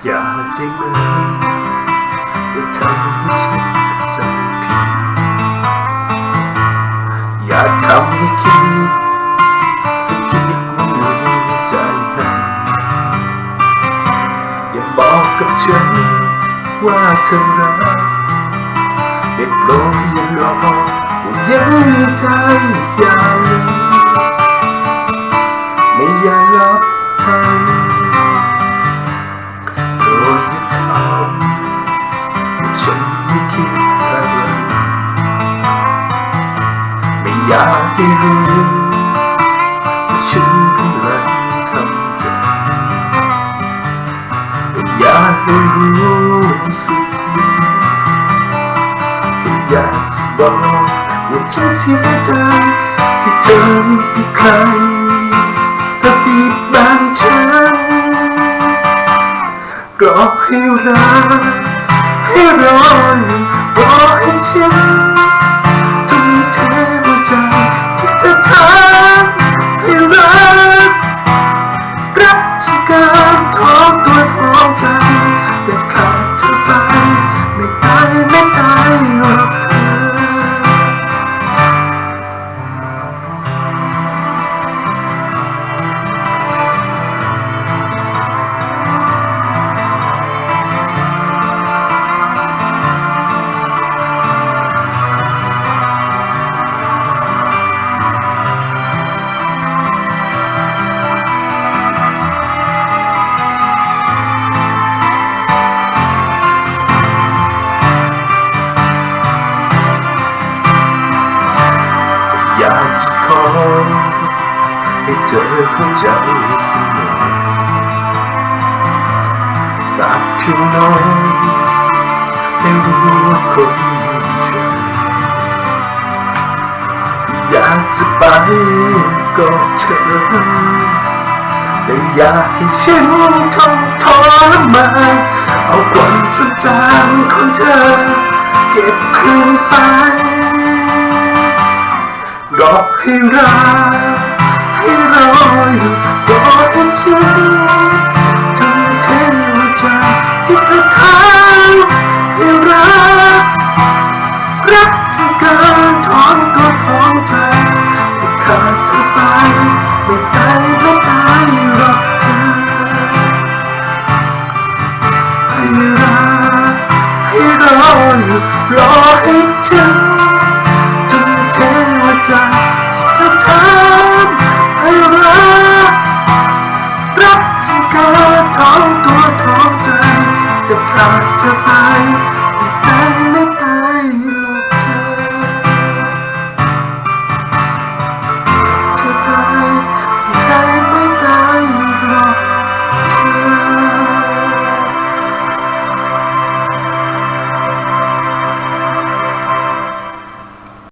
อย่าใจเลยอย่าทำให้ฉันจำผิดอย่าทำให้คิดว่าใจนั้นอย่าบอกกับฉันว่าเธอรักได้โปรดอย่ารอว่ายังมีใจอย่าเลยไม่อย่ารับให้โปรดอย่าทำฉันไม่คิดอะไรไม่อยากให้รู้ว่าฉันกำลังทำใจไม่อยากให้รู้สึกอยากจะบอกว่าฉันเสียใจที่เธอไม่ให้ใครแต่ปิดบังฉันรอให้รักให้รออยู่รอให้ฉันทุ่มเทหัวใจที่เธอทำให้รักฉันเกินท้องตัวท้องใจแต่ขาดเธอไปไม่ตายหรอกอยากจะขอให้เธอเข้าใจเสมอสักเพียงน้อยให้รู้ว่าคนช่วยอยากจะไปกับเธอแต่อยากให้ฉันทรมานเอาความทรงจำของเธอเก็บคืนไปรอให้รักให้รออยู่รอให้ฉันทุ่มเทหัวใจที่เธอทำให้รักจนเกินท้องก็ท้องใจแต่ขาดเธอไปไม่ตายหรอกเธอให้รักให้รออยู่รอให้ฉันใจจะทำให้รักจนเกินท้องตัวท้องใจแต่ขาดเธอไป